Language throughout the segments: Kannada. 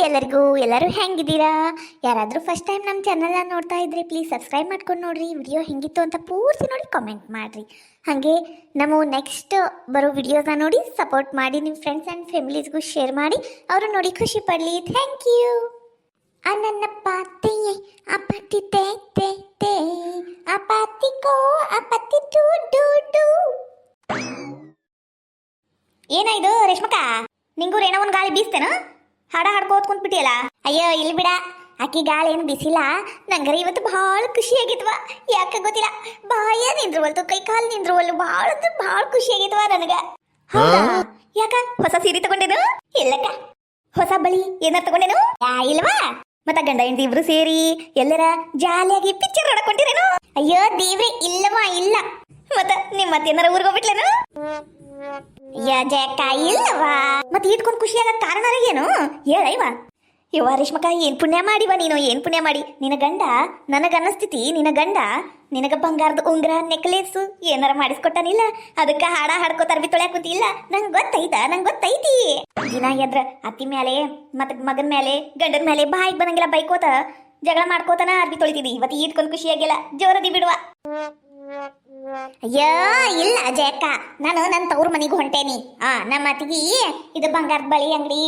ಎಲ್ಲರೂ ಹೆಂಗಿದ್ದೀರಾ? ಯಾರಾದರೂ ಫಸ್ಟ್ ಟೈಮ್ ನಮ್ಮ ಚಾನಲ್ನ ನೋಡ್ತಾ ಇದ್ರೆ ಪ್ಲೀಸ್ ಸಬ್ಸ್ಕ್ರೈಬ್ ಮಾಡ್ಕೊಂಡು ನೋಡ್ರಿ. ವಿಡಿಯೋ ಹೆಂಗಿತ್ತು ಅಂತ ಪೂರ್ತಿ ನೋಡಿ ಕಾಮೆಂಟ್ ಮಾಡಿರಿ. ಹಾಗೆ ನಮ್ಮ ನೆಕ್ಸ್ಟ್ ಬರೋ ವಿಡಿಯೋಸ್ನ ನೋಡಿ ಸಪೋರ್ಟ್ ಮಾಡಿ. ನಿಮ್ಮ ಫ್ರೆಂಡ್ಸ್ ಆ್ಯಂಡ್ ಫ್ಯಾಮಿಲೀಸ್ಗೂ ಶೇರ್ ಮಾಡಿ, ಅವರು ನೋಡಿ ಖುಷಿ ಪಡಲಿ. Thank you. ನನ್ನ ಪಾತಿ ಅಪತಿ ತೇ ತೇ ತೇ ಅಪತಿ ಕೋ ಅಪತಿ ಟು ಡು ಡು. ಏನಾಯ್ತು ರೇಷ್ಮಕ್ಕ, ನಿಂಗೂ ಏನೋ ಒಂದು ಗಾಳಿ ಬೀಸ್ತೇನು? ಹಾಡ ಹಾಡ್ಕೋತ್ ಕುಂತ್ಬಿಟ್ಟಿಯಲ್ಲ. ಅಯ್ಯೋ ಇಲ್ಲಿ ಬಿಡ, ಆಕಿ ಗಾಳಿ ಏನು ಬಿಸಿಲ್ಲ. ನಂಗರ ಇವತ್ತು ಭಾಳ ಖುಷಿ ಆಗಿದ್ವ. ಯಾಕೆ ಗೊತ್ತಿಲ್ಲ, ಬಾಯ ನಿಂದ್ರವಲ್ತು, ಕೈ ಕಾಲು ನಿಂದ್ರವಲ್ಲು. ಭಾಳ ಅಂದ್ರೆ ಭಾಳ ಖುಷಿ ಆಗಿದ್ವ ನನಗ. ಹೌದಾ? ಯಾಕ ಹೊಸ ಸೀರೆ ತಗೊಂಡೇನು? ಇಲ್ಲಕ್ಕ. ಹೊಸ ಬಳಿ ಏನಾರ ತಗೊಂಡೇನು? ಇಲ್ವಾ? ಮತ್ತ ಗಂಡ ಹೆಂಡತಿ ಇಬ್ರು ಸೇರಿ ಎಲ್ಲರ ಜಾಲಿಯಾಗಿ ಪಿಕ್ಚರ್ ನೋಡಕೊಂಡಿರೇನು? ಅಯ್ಯೋ ದೇವ್ರೆ, ಇಲ್ಲವಾ ಇಲ್ಲ. ಮತ್ತ ನಿಮ್ಮ ಮತ್ತೇನಾರ ಊರಿಗೆ ಹೋಗ್ಬಿಟ್ಲೇನು? ಜಯಕ್ಕ ಇಲ್ಲವಾ? ಮತ್ತೆ ಇಟ್ಕೊಂಡು ಖುಷಿಯಾಗ ಕಾರಣ ಏನು ಹೇಳೈವ? ಯವ್ವ ರೇಷ್ಮಕ್ಕ, ಏನ್ ಪುಣ್ಯ ಮಾಡಿವ ನೀನು, ಏನ್ ಪುಣ್ಯ ಮಾಡಿ. ನಿನ್ನ ಗಂಡ ನನಗನ್ನಸ್ಥಿತಿ, ನಿನ್ನ ಗಂಡ ನಿನಗ ಬಂಗಾರದ ಉಂಗ್ರ ನೆಕ್ಲೇಸ್ ಏನಾರ ಮಾಡಿಸ್ಕೊಟ್ಟಾನಿಲ್ಲ? ಅದಕ್ಕ ಹಾಡ ಹಾಡ್ಕೋತ ಅರ್ಬಿ ತೊಳ್ಯಾಕ ಕುಂತಿಲ್ಲ? ನಂಗೆ ಗೊತ್ತೈತಿ. ದಿನ ಎದ್ರ ಅತ್ತಿ ಮೇಲೆ ಮತ್ತ ಮಗನ ಮೇಲೆ ಗಂಡನ ಮೇಲೆ ಬಾಯಿಗೆ ಬರಂಗಿಲ್ಲ ಬೈಕೋತ ಜಗಳ ಮಾಡ್ಕೋತಾನ ಅರ್ಬಿ ತೊಳಿತಿದ್ದಿ. ಇವತ್ತು ಇಟ್ಕೊಂಡು ಖುಷಿಯಾಗಿಲ್ಲ, ಜೋರದಿ ಬಿಡುವ. ಅಯ್ಯೋ ಇಲ್ಲ ಜಯಕ್ಕ, ನಾನು ನನ್ನ ತವ್ರ ಮನೆಗೆ ಹೊಂಟೇನಿ. ನಮ್ಮ ಅತ್ತಿಗೆ ಇದು ಬಂಗಾರದ ಬಳಿ ಅಂಗಡಿ,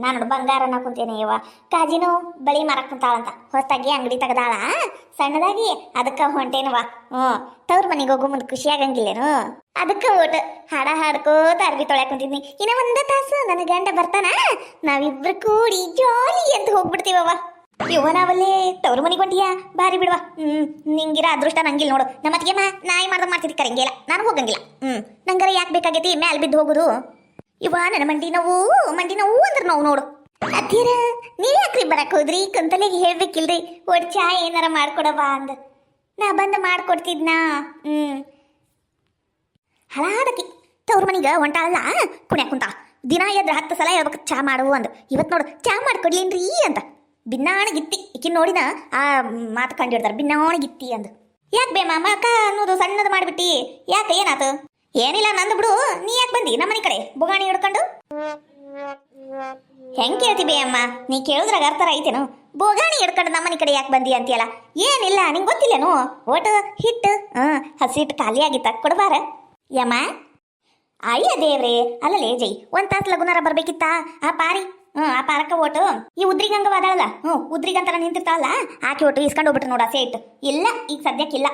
ನಾನು ಬಂಗಾರ ಕುಂತೇನೆ. ಇವ ಕಾಜಿನು ಬಳಿ ಮಾರಕ್ ಕುಂತಾಳಂತ, ಹೊಸದಾಗಿ ಅಂಗಡಿ ತೆಗದಾಳ ಸಣ್ಣದಾಗಿ, ಅದಕ್ಕ ಹೊಂಟೇನವ. ತವ್ರ ಮನೆಗೆ ಹೋಗೋ ಮುಂದೆ ಖುಷಿ ಆಗಂಗಿಲ್ಲೇನು? ಅದಕ್ಕ ಓಟ್ ಹಾಡ ಹಾಡ್ಕೋತ ಅರ್ಬಿ ತೊಳ್ಯಾಕ ಕುಂತಿದ್ನಿ. ಇನ್ನ ಒಂದ ತಾಸು ನನ್ನ ಗಂಡ ಬರ್ತಾನ, ನಾವಿಬ್ರು ಕೂಡಿ ಜಾಲಿ ಅಂತ ಹೋಗ್ಬಿಡ್ತೀವವ. ನಾವಲ್ಲೇ ತವ್ರ ಮನೆಗೆ ಹೊಂಟಿಯ? ಬಾರಿ ಬಿಡುವ. ನಿಂಗಿರ ಅದೃಷ್ಟ ನಂಗಿಲ್ಲ ನೋಡು. ನಮ್ಮ ಅತ್ತಿಗೆ ನಾಯಿ ಮಾಡ್ದಾಗ ಮಾಡ್ತಿದ್ದಿ ಕರಂಗಿಲ್ಲ, ನಾನು ಹೋಗಂಗಿಲ್ಲ. ನಂಗರ ಯಾಕೆ ಬೇಕಾಗೈತಿ ಮ್ಯಾಲ್ ಬಿದ್ದು ಹೋಗುದು? ನನ್ನ ಮಂಡಿ ನೋವು ಅಂದ್ರೆ ನೋವು ನೋಡು. ಅತ್ತೀರ ನೀವ್ ಯಾಕ್ರಿ ಬರಕ್ ಹೋದ್ರಿ? ಕುಂತಲೆಗೆ ಹೇಳ್ಬೇಕಿಲ್ರಿ, ಒಡ್ ಚಾ ಏನಾರ ಮಾಡ್ಕೊಡವಾ ಅಂದ. ನಾ ಬಂದು ಮಾಡ್ಕೊಡ್ತಿದ್ನಾ. ಹಳಾದಕಿ ತವ್ರ ಮನಿಗ ಹೊಂಟಾಳಲ್ಲ, ಕುಣ್ಯಾಕ ಕುಂತ ದಿನ ಎದ್ರ 10 ಸಲ ಹೇಳ್ಬೇಕು ಚಾ ಮಾಡುವು ಅಂದ. ಇವತ್ತು ನೋಡು ಚಾ ಮಾಡ್ಕೊಡ್ಲೇನ್ರಿ ಅಂತ ಬಿನ್ನಾಣಗಿತ್ತಿ. ಈಕಿ ನೋಡಿನ ಆ ಮಾತು ಕಂಡಿಡ್ತಾರ, ಬಿನ್ನಾಣಗಿತ್ತಿ ಅಂದ. ಯಾಕೆ ಬೇ ಮಾಮ ಅಕ್ಕ ಅನ್ನೋದು ಸಣ್ಣದು ಮಾಡಿಬಿಟ್ಟಿ? ಯಾಕೆ ಏನಾತು? ಏನಿಲ್ಲ ನಂದು ಬಿಡು. ನೀ ಯಾಕೆ ಬಂದಿ ನಮ್ಮನೆ ಕಡೆ ಬುಗಾಣಿ ಹಿಡ್ಕೊಂಡು? ಹೆಂಗ್ ಕೇಳ್ತಿ ಬೇ ಅಮ್ಮ, ನೀ ಕೇಳಿದ್ರಾಗ ಅರ್ಥ ಐತೇನು? ಬೋಗಾಣಿ ಹಿಡ್ಕೊಂಡು ನಮ್ಮನೆ ಕಡೆ ಯಾಕೆ ಬಂದಿ ಅಂತೀಯಲ್ಲ? ಏನಿಲ್ಲ, ನಿಂಗೆ ಗೊತ್ತಿಲ್ಲೇನು? ಒಟ್ಟು ಹಿಟ್ಟು ಹಸಿಟ್ಟು ಖಾಲಿ ಆಗಿತ್ತ, ಕೊಡ್ಬಾರ ಯಮ್ಮ. ಅಯ್ಯ ದೇವ್ರೆ, ಅಲ್ಲಲೇ ಜೈ, ಒಂದ್ ತಾಸು ಲಗುನಾರ ಬರ್ಬೇಕಿತ್ತ ಆ ಪಾರಿ. ಆ ಪಾರಕ್ಕ ಓಟು ಈ ಉದ್ರಿಗಂಗ ವಾದಾಳಲ್ಲ, ಉದ್ರಿಗಂತರ ನಿಂತಿರ್ತಾವಲ್ಲ, ಆಕೆ ಓಟು ಇಸ್ಕೊಂಡು ಹೋಗ್ಬಿಟ್ರು ನೋಡ ಸೇಟ್. ಇಲ್ಲ ಈಗ ಸದ್ಯಕ್ಕಿಲ್ಲ,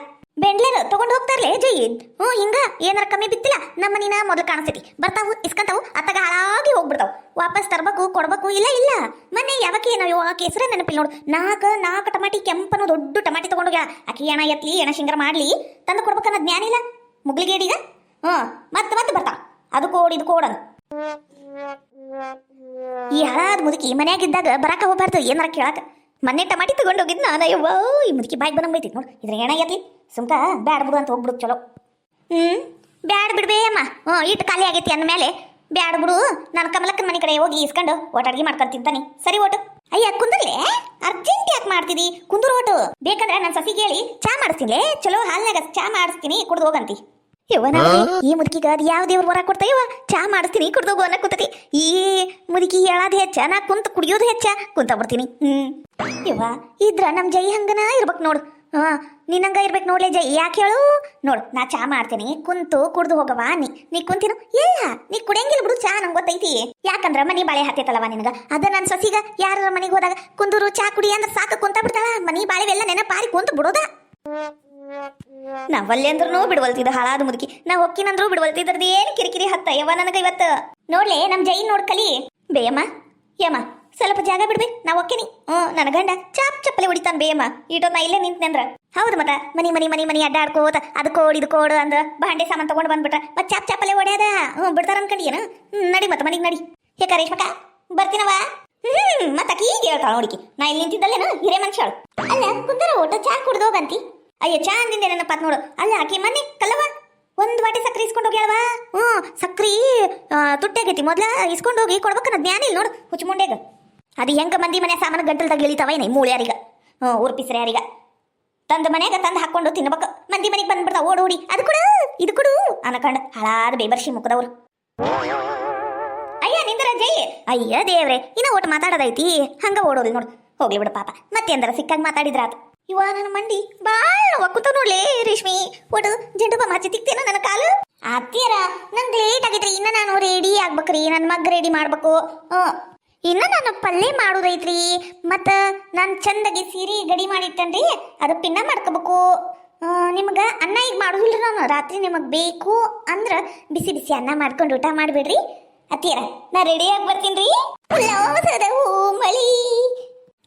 ಬೆಂಡ್ಲೇರು ತಗೊಂಡು ಹೋಗ್ತಾರಲೇ ಜೈ. ಹಿಂಗ ಏನಾರ ಕಮ್ಮಿ ಬಿತ್ತಿಲ್ಲ ನಮ್ಮ ನೀನ ಮೊದಲು ಕಾಣಿಸ್ತೈತಿ. ಬರ್ತಾವು ಇಸ್ಕೊಂತಾವು, ಅತ್ತಾಗ ಹಾಳಾಗಿ ಹೋಗ್ಬಿಡ್ತಾವು. ವಾಪಸ್ ತರ್ಬೇಕು ಕೊಡ್ಬೇಕು. ಇಲ್ಲ ಮೊನ್ನೆ ಯಾವಕ್ಕೆ ಏನೋ ಕೇಸರ ನೆನಪಿಲ್ಲ ನೋಡು. ನಾಲ್ಕು ಟಮಾಟಿ ಕೆಂಪನು ದೊಡ್ಡ ಟಮಾಟಿ ತಗೊಂಡೋಗ್ಯಾಳ. ಆಕಿ ಎಣ ಎತ್ಲಿ ಎಣ ಶಿಂಗರ ಮಾಡ್ಲಿ ತಂದು ಕೊಡ್ಬೇಕನ್ನ ಜ್ಞಾನ ಇಲ್ಲ ಮುಗ್ಲಿಗೇಡಿಗ. ಮತ್ತೆ ಬರ್ತಾವ ಅದು ಕೋಡ್ ಇದು ಕೋಡನ್. ಈ ಹಳಾದ ಮುದುಕಿ ಮನ್ಯಾಗಿದ್ದಾಗ ಬರಾಕ ಹೋಗ್ಬಾರ್ದು ಏನಾರ ಕೇಳಾಕ. ಮೊನ್ನೆ ಟಮಾಟಿ ತಗೊಂಡೋಗಿದ್ ನಾನು. ಅಯ್ಯವ್ವ ಈ ಮುದುಕಿ ಬಾಯಿಗೆ ಬಂದಂಗೈತಿ ನೋಡು. ಇದ್ರ ಏನ ಎತ್ಲಿ ಸುಮ್ಕ ಬ್ಯಾಡ ಬಿಡು ಅಂತ ಹೋಗ್ಬಿಡು ಚಲೋ. ಬ್ಯಾಡ ಬಿಡ್ಬೇ ಅಮ್ಮ. ಇಟ್ಟು ಖಾಲಿ ಆಗೈತಿ ಅಂದ ಮೇಲೆ ಬ್ಯಾಡ ಬಿಡು. ನಾನು ಕಮಲಕ್ಕನ ಮನೆ ಕಡೆ ಹೋಗಿ ಇಸ್ಕೊಂಡು ಓಟ್ ಅಡ್ಗೆ ಮಾಡ್ಕೊಂಡು ತಿಂತಾನೆ. ಸರಿ ಓಟು. ಅಯ್ಯ ಕುಂದ್ರಲೇ, ಅರ್ಜೆಂಟ್ ಯಾಕೆ ಮಾಡ್ತಿದಿ? ಕುಂದ್ರ ಓಟು. ಬೇಕಂದ್ರೆ ನನ್ನ ಸಸಿಗೆ ಹೇಳಿ ಚಾ ಮಾಡಿಸ್ತೀನಿ, ಚಲೋ ಹಾಲ್ನಾಗ ಚಾ ಮಾಡಿಸ್ತೀನಿ, ಕುಡ್ದು ಹೋಗಂತಿ. ಇವನ ಈ ಮುದುಕಿಗ ಅದು ಯಾವ ದೇವ್ರ ಹೊರ ಕೊಡ್ತಾ ಇವ? ಚಾ ಮಾಡಿಸ್ತೀನಿ ಕುಡ್ದು ಹೋಗು ಅನ್ನಕ್ ಕೂತತಿ. ಈ ಮುದುಕಿ ಹೇಳೋದು ಹೆಚ್ಚ, ನಾ ಕುಂತ ಕುಡಿಯೋದು ಹೆಚ್ಚ, ಕುಂತ ಬಿಡ್ತೀನಿ. ಇವ ಇದ್ರ ನಮ್ ಜೈ ಹಂಗನ ಇರ್ಬೇಕು ನೋಡು. ನಿನ್ನಂಗ ಇರ್ಬೇಕು ನೋಡ್ಲೆ ಜೈ. ಯಾಕೆ ಹೇಳು ನೋಡು, ನಾ ಚಾ ಮಾಡ್ತೀನಿ ಕುಂತು ಕುಡ್ದು ಹೋಗವಾ. ನೀ ಕುಂತಿನು? ಇಲ್ಲ ನೀ ಕುಡಿಯಂಗಿಲ್ಲ ಬಿಡು ಚಾ, ನಂಗೆ ಗೊತ್ತೈತಿ. ಯಾಕಂದ್ರ ಮನಿ ಬಾಳೆ ಹತ್ತೈತಲ್ಲವ ನಿನಗ. ಅದ ನನ್ನ ಸಸಿಗ ಯಾರ ಮನೆಗೆ ಹೋದಾಗ ಕುಂದೂರು ಚಾ ಕುಡಿ ಅಂದ್ರೆ ಸಾಕು ಕುಂತ ಬಿಡ್ತಾಳ. ಮನಿ ಬಾಳೆವೆಲ್ಲ ನೆನಪಾರಿ ಕುಂತ ಬಿಡೋದ. ನಾವಲ್ಲಿ ಅಂದ್ರೂ ಬಿಡ್ವಲ್ತಿದ್ದ ಹಳಾದ ಮುದುಕಿ. ನಾವ್ ಹೊಕ್ಕಿನಂದ್ರೂ ಬಿಡ್ವಲ್ತಿದ್ರದ್ದು ಏನ್ ಕಿರಿಕಿರಿ ಹತ್ತ ಯವ್ವ ನನಗ ಇವತ್ತು. ನೋಡ್ಲೆ ನಮ್ ಜೈ ನೋಡ್ಕಲಿ ಬೇಯಮ್ಮ. ಯಮ್ಮ ಸ್ವಲ್ಪ ಜಾಗ ಬಿಡ್ಬೇ, ನಾವ್ ಹೊಕ್ಕಿನಿ. ನನ್ನ ಗಂಡ ಚಾಪ್ ಚಪ್ಪಲೆ ಹೊಡಿತಾನ ಬೇಯಮ್ಮ. ಈಟೋ ನಾ ಇಲ್ಲೇ ನಿಂತ್ನೆಂದ್ರ ಹೌದು. ಮತ್ತ ಮನಿ ಅಡ್ಡಾಡ್ಕೋತ ಅದು ಕೋಡ್ ಇದು ಕೋಡು ಅಂದ ಬಾಂಡೆ ಸಾಮಾನ್ ತಗೊಂಡು ಬಂದ್ಬಿಟ್ರ ಮತ್ ಚಾಪ್ ಚಪ್ಪಲೆ ಹೊಡ್ಯಾದ. ಬಿಡ್ತಾರ ಅನ್ಕಂಡಿಯೇನು? ನಡಿ ಮತ್ತ ಮನಿಗ್ ನಡಿ. ಯಾಕ ರೇಷ್ಮಕ್ಕ ಬರ್ತೀನವ? ಮತ್ತ ಆಕಿ ಈಗ ಹೇಳ್ತಾಳ ನೋಡಿಕಿ, ನಾ ಇಲ್ಲಿ ನಿಂತಿದ್ದಲ್ಲೇನು ಹಿರೇ ಮನುಷ್ಯಳು. ಅಲ್ಲ ಕುಂದರ ಊಟ ಚಾ ಕುಡ್ದು ಹೋಗಂತಿ. ಅಯ್ಯ ಚಾ ಅಂದಿಂದ ಏನಪ್ಪ ನೋಡು. ಅಲ್ಲ ಆಕಿ ಮನೆ ಕಲ್ಲವ ಒಂದ್ ವಾಟಿ ಸಕ್ರಿ ಇಸ್ಕೊಂಡು ಹೋಗ್ಯಾಳವಾ. ಸಕ್ರಿ ತುಟ್ಟಾಗೈತಿ. ಮೊದ್ಲ ಇಸ್ಕೊಂಡು ಹೋಗಿ ಕೊಡ್ಬೇಕನ್ನ ಜ್ಞಾನ ಇಲ್ಲ ನೋಡು ಹುಚ್ಚು ಮುಂಡೆಗ. ಅದು ಹೆಂಗ ಮಂದಿ ಮನೆ ಸಾಮಾನು ಗಂಟಲ್ದಾಗ ಇಳಿತಾವೇನೆ ಮೂಳ್ಯಾರಿಗ ಊರ್ಪಿಸ್ರ ಯಾರಿಗ ತಂದ ಮನ್ಯಾಗ ತಂದು ಹಾಕೊಂಡು ತಿನ್ಬೇಕು. ಮಂದಿ ಮನೆಗೆ ಬಂದ್ಬಿಡ್ತಾವ ಓಡೋಡಿ ಅದು ಕೊಡು ಇದು ಕೊಡು ಅನ್ಕಂಡು ಹಳಾದ ಬೇಬರ್ಷಿ ಮುಖದವ್ರು. ಅಯ್ಯ ನಿಂದ್ರ ಜೈ ಅಯ್ಯ ದೇವ್ರೆ ಇನ್ನ ಒಟ್ಟು ಮಾತಾಡೋದೈತಿ ಹಂಗ ಓಡೋದು ನೋಡು. ಹೋಗ್ಲಿ ಬಿಡು ಪಾಪ, ಮತ್ತೆಂದರ ಸಿಕ್ಕಾಗ ಮಾತಾಡಿದ್ರಾತು. ಇವ ನನ್ನ ಮಂಡಿ ಬಾಳ್ ಒಕ್ಕುತ್ತ ನೋಡ್ಲಿ ರೇಷ್ಮಿ. ಒಟ್ಟು ಜಂಡು ಬಾಮ ಚಿತ್ತಿಕ್ತೇನ ನನ್ನ ಕಾಲು. ಅತ್ತಿಯರ ನಂಗೆ ಲೇಟ್ ಆಗೈತ್ರಿ, ಇನ್ನ ನಾನು ರೆಡಿ ಆಗ್ಬೇಕ್ರಿ, ನನ್ನ ಮಗ್ ರೆಡಿ ಮಾಡ್ಬೇಕು. ಇನ್ನ ನಾನು ಪಲ್ಯ ಮಾಡೋದೈತ್ರಿ, ಮತ್ತ ನಾನು ಚಂದಗಿ ಸೀರೆ ಗಡಿ ಮಾಡಿಟ್ಟನ್ರಿ, ಅದು ಪಿನ್ನ ಮಾಡ್ಕೋಬೇಕು. ನಿಮ್ಗ ಅನ್ನ ಈಗ ಮಾಡೋದಿಲ್ರಿ ನಾನು, ರಾತ್ರಿ ನಿಮಗ್ ಬೇಕು ಅಂದ್ರ ಬಿಸಿ ಬಿಸಿ ಅನ್ನ ಮಾಡ್ಕೊಂಡು ಊಟ ಮಾಡ್ಬಿಡ್ರಿ. ಅತ್ತಿಯರ ನಾ ರೆಡಿ ಆಗಿ ಬರ್ತೀನಿ. ಮಳಿ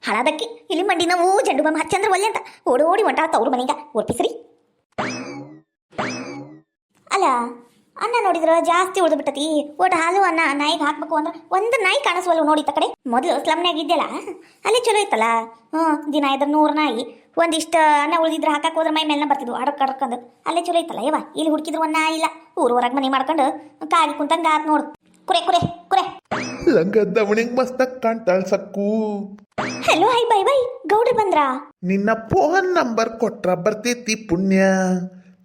ಹಳದಕ್ಕೆ ಇಲ್ಲಿ ಮಂಡಿ ನಾವು ಜಂಡು ಬಾಮ ಹಚ್ಚಂದ್ರ ಒಲ್ಲೆ ಅಂತ ಓಡೋಡಿ ಹೊಂಟಾಳ ತವ್ರ ಮನೆಗ ಒಪ್ಪಿಸ್ರಿ. ಅಲ್ಲ ಅನ್ನ ನೋಡಿದ್ರ ಜಾಸ್ತಿ ಉಳ್ದು ಬಿಟ್ಟತಿ. ಒಟ್ಟು ಹಾಲು ಅನ್ನ ನಾಯಿಗೆ ಹಾಕ್ಬೇಕು ಅಂದ್ರೆ ಒಂದು ನಾಯಿ ಕಾಣಿಸ್ವಲ್ಲ ನೋಡಿತ್ತ ಕಡೆ. ಮೊದಲು ಸ್ಲಮ್ನಾಗ ಇದ್ದೆಲ್ಲ ಅಲ್ಲಿ ಚಲೋ ಇತ್ತಲ್ಲ. ದಿನ ಇದ್ರ 100 ನಾಯಿ ಒಂದಿಷ್ಟು ಅನ್ನ ಉಳಿದಿದ್ರೆ ಹಾಕಕ್ಕೆ ಹೋದ್ರೆ ಮೈ ಮೇಲೆನ ಬರ್ತಿದ್ವು ಅಡಕ್ಕಂದು. ಅಲ್ಲೇ ಚಲೋ ಇತ್ತಲ್ಲ ಯವ್ವ. ಇಲ್ಲಿ ಹುಡುಕಿದ್ರು ಒಂದು ನಾಯಿ ಇಲ್ಲ. ಊರವರೆಗೆ ಮನೆ ಮಾಡ್ಕೊಂಡು ಕಾಗಿ ಕುಂತಂಗ ಆತ್ ನೋಡು. ಕುರೆ ಕುರೆ ಕುರೆ ಲಂಗದ ಅವನಿಗೆ ಮಸ್ತ ಕಾಣ್ತಾಳ Sakku. Hello high bye bye ಗೌಡ್ರಿ ಬಂದ್ರಾ? ನಿನ್ನ ಫೋನ್ ನಂಬರ್ ಕೊಟ್ರ ಬರ್ತೈತಿ ಪುಣ್ಯ.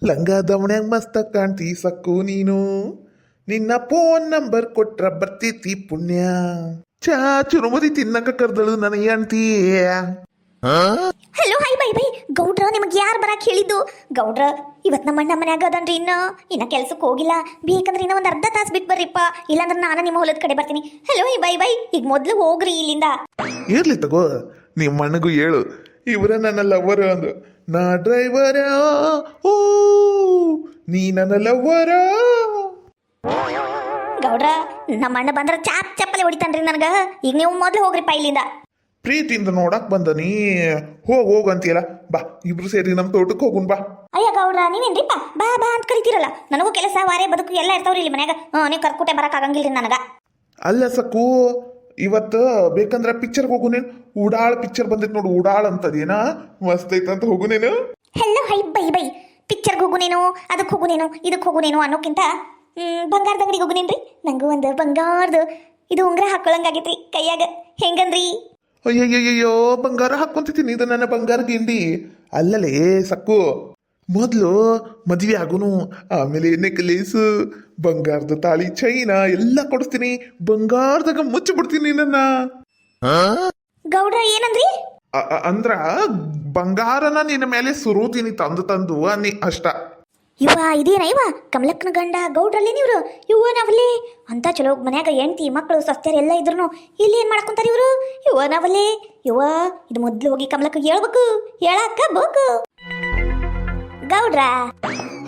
ಲಂಗದವಣ್ಯಾಗ ಮಸ್ತ ಕಾಣ್ತಿ ಸಕ್ಕು ನೀನು. ನಿನ್ನ ಫೋನ್ ನಂಬರ್ ಕೊಟ್ರ ಬರ್ತೈತಿ ಪುಣ್ಯ. ಚಾ ಚುರುಮುರಿ ತಿನ್ನಕ ಕರ್ದಳು ನನ್ನ ಹೆಂಡ್ತಿ. ಹಲೋ ಹೈ ಬೈ ಬೈ ಗೌಡ್ರ, ನಿಮಗೆ ಯಾರು ಬರಕ್ ಹೇಳಿದ್ದು? ಗೌಡ್ರ ಇವತ್ತು ನಮ್ಮ ಅಣ್ಣ ಮನ್ಯಾಗ ಅದನ್ರಿ, ಇನ್ನ ಕೆಲ್ಸಕ್ಕೆ ಹೋಗಿಲ್ಲ. ಬೇಕಂದ್ರೆ ಇನ್ನ ಒಂದು ಅರ್ಧ ತಾಸು ಬಿಟ್ಟು ಬರ್ರಿಪ್ಪ, ಇಲ್ಲಾಂದ್ರೆ ನಾನು ನಿಮ್ಮ ಹೊಲದ ಕಡೆ ಬರ್ತೀನಿ. ಹಲೋ ಹೈ ಬೈ ಬೈ ಈಗ ಮೊದ್ಲು ಹೋಗ್ರಿ ಇಲ್ಲಿಂದ. ಇರ್ಲಿ ತಗೋ, ನಿಮ್ಮ ಅಣ್ಣಗೂ ಹೇಳು ಇವರ ನನ್ನ ಲವರ್ ಅಂದು. ನಾ ಡ್ರೈವರ ಓ ನೀ ನನ್ನ ಲವರ. ಗೌಡ್ರ ನಮ್ಮ ಅಣ್ಣ ಬಂದ್ರ ಚಾಪ್ ಚಪ್ಪಲೆ ಹೊಡಿತಾನ್ರಿ ನನಗ. ಈಗ ನೀವು ಮೊದ್ಲು ಹೋಗ್ರಿಪ್ಪ ಇಲ್ಲಿಂದ. ಪ್ರೀತಿಯಿಂದ ನೋಡಕ್ ಬಂದ ನೀ ಹೋಗ್ ಅಂತೀಯಲ್ಲ. ಬಾ ಇಬ್ರು ಸೇರಿ ನಮ್ಮ ತೋಟಕ್ಕೆ ಹೋಗುನ್ ಬಾ. ಅಯ್ಯ ಗೌಡ್ರ ನೀವೇನ್ರಿಪ್ಪ ಬಾ ಬಾ ಅಂತ ಕರಿತೀರಲ್ಲ. ನನಗೂ ಕೆಲಸ ವಾರೇ ಬದುಕು ಎಲ್ಲ ಇರ್ತಾವ್ರಿ ಇಲ್ಲಿ ಮನ್ಯಾಗ. ನೀವು ಕರ್ಕುಟೆ ಬರಕ್ ಆಗಂಗಿಲ್ರಿ ನನಗ. ಅಲ್ಲ ಸಕ್ಕು, ಇವತ್ತು ಬೇಕಂದ್ರ ಪಿಕ್ಚರ್ಗೆ ಹೋಗುನೇನು. ಉಡಾಳ್ ಪಿಕ್ಚರ್ ಬಂದೈತೆ ನೋಡು, ಉಡಾಳ್ ಅಂತದೇನಾ ಮಸ್ತ್ ಐತಂತ ಹೋಗುನೇನು. ಹೆಲ್ಲೋ ಹೈ ಬೈ ಬೈ ಪಿಕ್ಚರ್ಗೆ ಹೋಗುನೇನು, ಅದಕ್ಕೆ ಹೋಗುನೇನು, ಇದಕ್ಕೆ ಹೋಗುನೇನು ಅನ್ನೋಕ್ಕಿಂತ ಬಂಗಾರದ ಅಂಗಡಿಗೆ ಹೋಗುನೇನ್ರಿ. ನಂಗೂ ಒಂದು ಬಂಗಾರದ ಇದು ಉಂಗ್ರ ಹಾಕೊಳ್ಳಂಗಾಗೈತ್ರಿ ಕೈಯಾಗ. ಹೆಂಗನ್ರಿ? ಅಯ್ಯಯ್ಯಯ್ಯೋ ಬಂಗಾರ ಹಾಕೊಂತಿದ್ದೀನಿ, ಇದು ನನ್ನ ಬಂಗಾರ ಗಿಂಡಿ. ಅಲ್ಲಲೇ ಸಕ್ಕು, ಮೊದಲು ಮದುವೆ ಆಗುನು, ಆಮೇಲೆ ನೆಕ್ಲೇಸ್, ಬಂಗಾರದ ತಾಳಿ, ಚೈನಾ ಎಲ್ಲ ಕೊಡಿಸ್ತೀನಿ. ಬಂಗಾರದಾಗ ಮುಚ್ಚಿಬಿಡ್ತೀನಿ ನನ್ನ. ಗೌಡ್ರ ಏನಂದ್ರಿ? ಅಂದ್ರ ಬಂಗಾರನ ನಿನ್ನ ಮೇಲೆ ಸುರುತೀನಿ ತಂದು ತಂದು ಅನ್ನಿ ಅಷ್ಟ. ಇವ ಇದೇನ ಇವ ಕಮಲಕ್ಕನ ಗಂಡ ಗೌಡ್ರಲ್ಲಿ ನೀವ್ರು? ಇವ ನಾವಲ್ಲೇ ಅಂತ ಚಲೋ ಮನ್ಯಾಗ ಹೆಂಡತಿ ಮಕ್ಕಳು ಸಸ್ತ್ಯಾರ ಎಲ್ಲ ಇದ್ರು ಇಲ್ಲಿ ಏನ್ ಮಾಡ್ಕೊಂತಾರ ಇವ್ರು? ಇವ ನಾವಲ್ಲೇ ಇವ ಇದು ಮೊದ್ಲು ಹೋಗಿ ಕಮಲಕ್ಕ ಹೇಳ್ಬೇಕು, ಹೇಳಕ್ಕ ಬೇಕು. ಗೌಡ್ರ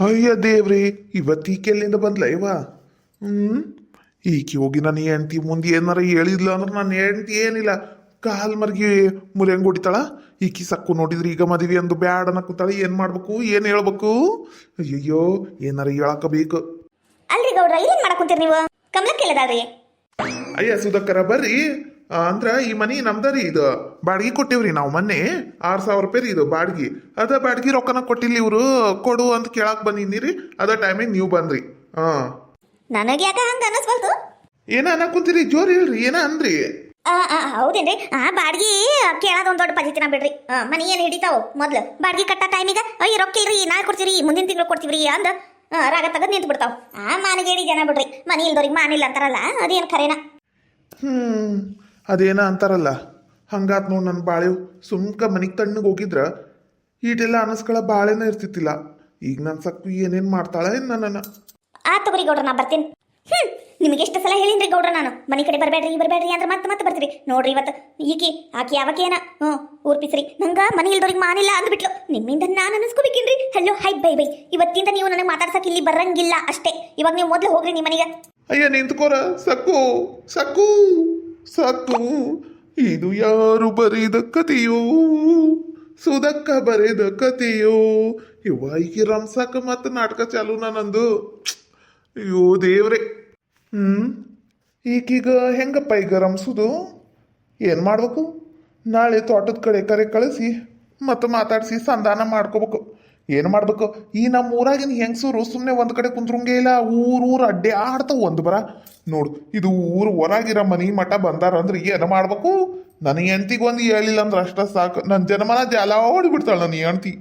ಅಯ್ಯ ದೇವ್ರಿ, ಇವತ್ತೀಕೆಲ್ಲಿಂದ ಬಂದ್ಲ ಇವ? ಈಕಿ ಹೋಗಿ ನನ್ನ ಹೆಂಡತಿ ಮುಂದೆ ಏನಾರ ಹೇಳಿದ್ಲ ಅಂದ್ರೆ ನನ್ನ ಹೆಂಡತಿ ಏನಿಲ್ಲ ಕಾಲ್ ಮರ್ಗಿ ಮುರಿಯಂಗ್ ಹೊಡಿತಾಳ. ಈಕಿ ಸಕ್ಕು ನೋಡಿದ್ರಿ ಈಗ ಮದುವೆ ಅಂದು ಬ್ಯಾಡ ಅನ್ನಕೂತಾಳ. ಏನ್ ಮಾಡ್ಬೇಕು, ಏನ್ ಹೇಳ್ಬೇಕು? ಅಯ್ಯಯ್ಯೋ ಏನಾರ ಹೇಳಕಬೇಕು. ಅಲ್ರಿ ಗೌಡ್ರ ಏನ್ ಮಾಡಕುಂತೀರಿ ನೀವು? ಕಮಲಕ್ಕ ಎಲ್ಲದಾದ್ರಿ? ಅಯ್ಯ ಸುಧಾಕರ ಬರ್ರಿ. ಅಂದ್ರ ಈ ಮನಿ ನಮ್ದರಿ, ಇದು ಬಾಡಿಗೆ ಕೊಟ್ಟಿವ್ರಿ ನಾವು ಮೊನ್ನೆ 6,000 ರೂಪಾಯಿ ಇದು ಬಾಡಿಗೆ. ಅದ ಬಾಡಿಗೆ ರೊಕ್ಕನ ಕೊಟ್ಟಿಲ್ಲ ಇವ್ರು, ಕೊಡು ಅಂತ ಕೇಳಾಕ್ ಬಂದಿದ್ದೀರಿ. ಅದ ಟೈಮಿಗೆ ನೀವು ಬಂದ್ರಿ. ನನಗೆ ಯಾಕ ಹಂಗ ಅನಸ್ಬಲ್ತು? ಏನ ಅನ್ನಕುಂತೀರಿ? ಜೋರ್ ಹೇಳ್ರಿ, ಏನ ಅಂದ್ರಿ? ಹೌದೇನ್ರಿ? ಬಾಡ್ಗಿ ಕೇಳೋದು ಒಂದ್ ದೊಡ್ಡ ಪದ್ಧತಿನ ಬಿಡ್ರಿ. ಮನಿ ಏನ್ ಹಿಡಿತಾವ ಮೊದ್ಲು ಬಾಡ್ಗಿ ಕಟ್ಟ ಟೈಮಿಗ ಅಯ್ಯ ರೊಕ್ಕ ಇಲ್ರಿ ನಾಳೆ ಕೊಡ್ತೀರಿ ಮುಂದಿನ ತಿಂಗಳು ಕೊಡ್ತೀವ್ರಿ ಅಂದ ರಾಗ ತಗದ್ ನಿಂತು ಬಿಡ್ತಾವ. ಮಾನಿಗೇಡಿ ಜನ ಬಿಡ್ರಿ, ಮನಿ ಇಲ್ದವ್ರಿಗೆ ಮಾನಿಲ್ಲ ಅಂತಾರಲ್ಲ ಅದೇನ್ ಖರೇನ. ಅದೇನ ಅಂತಾರಲ್ಲ ಹಂಗಾತ್ ನೋಡ್ ನನ್ನ ಬಾಳೆವು. ಸುಮ್ಕ ಮನಿಗೆ ತಣ್ಣಗೆ ಹೋಗಿದ್ರ ಈಟೆಲ್ಲ ಅನಸ್ಗಳ ಬಾಳೆನ ಇರ್ತಿತ್ತಿಲ್ಲ. ಈಗ ನನ್ನ ಸಕ್ಕು ಏನೇನ್ ಮಾಡ್ತಾಳ ನನ್ನ. ತಗೋರಿ ಗೌಡ್ರ ನಾ ಬರ್ತೀನಿ. ನಿಮಗೆ ಎಷ್ಟು ಸಲ ಹೇಳಿನ್ರಿ ಗೌಡ್ರ ನಾನು ಮನೆ ಕಡೆ ಬರಬೇಡ್ರಿ ಅಂದ್ರೆ ಮತ್ತೆ ಬರ್ತೀರಿ ನೋಡ್ರಿ. ಇವತ್ತು ಆಕಿ ಯಾವಕೇನ ಊರ್ಪಿಸ್ರಿ ನಂಗ ಮನೆ ಇಲ್ದವ್ರಿಗೆ ಮಾನಿಲ್ಲ ಅಂದ್ಬಿಟ್ಲು. ನಿಮ್ಮಿಂದ ನಾನು ಅನಿಸ್ಕೋಬೇಕೇನ್ರಿ? ಹಲೋ ಹೈ ಬೈ ಬೈ ಇವತ್ತಿಂದ ನೀವು ನನಗೆ ಮಾತಾಡ್ಸಕ್ ಇಲ್ಲಿ ಬರಂಗಿಲ್ಲ ಅಷ್ಟೇ. ಇವಾಗ ನೀವು ಮೊದ್ಲು ಹೋಗ್ರಿ ನಿಮ್ಮ ಮನೆಗೆ. ಅಯ್ಯ ನಿಂತ್ಕೋರ ಸಕ್ಕು ಸಕ್ಕು ಸಕ್ಕು, ಇದು ಯಾರು ಬರೆದ ಕಥೆಯೋ, ಸುದಕ್ಕ ಬರೆದ ಕಥೆಯೋ. ಇವ ಈಕಿ ರಂಸಾಕ ಮತ್ತೆ ನಾಟಕ ಚಾಲು ನಂದು. ಅಯ್ಯೋ ದೇವ್ರೆ. ಈಗೀಗ ಹೆಂಗಪ್ಪ ಈಗ ರಂಸುದು? ಏನು ಮಾಡ್ಬೇಕು? ನಾಳೆ ತೋಟದ ಕಡೆ ಕಳಿಸಿ ಮತ್ತು ಮಾತಾಡಿಸಿ ಸಂಧಾನ ಮಾಡ್ಕೋಬೇಕು. ಏನು ಮಾಡ್ಬೇಕು? ಈ ನಮ್ಮ ಊರಾಗಿನ ಹೆಂಗಸೂರು ಸುಮ್ಮನೆ ಒಂದು ಕಡೆ ಕುಂದ್ರಂಗೇ ಇಲ್ಲ. ಊರು ಅಡ್ಡೆ ಆಡ್ತಾವ ಒಂದು ಬರ. ನೋಡು ಇದು ಊರು ಹೊರಗಿರೋ ಮನೆ ಮಠ ಬಂದಾರ ಅಂದ್ರೆ ಏನು ಮಾಡ್ಬೇಕು? ನನ್ನ ಹೆಂಡ್ತಿಗೆ ಒಂದು ಹೇಳಿಲ್ಲ ಅಂದ್ರೆ ಅಷ್ಟ ಸಾಕು. ನನ್ನ ಜನ್ಮನ ಜಾಲ ಓಡಿಬಿಡ್ತಾಳೆ ನನ್ನ ಹೆಂಡ್ತಿ.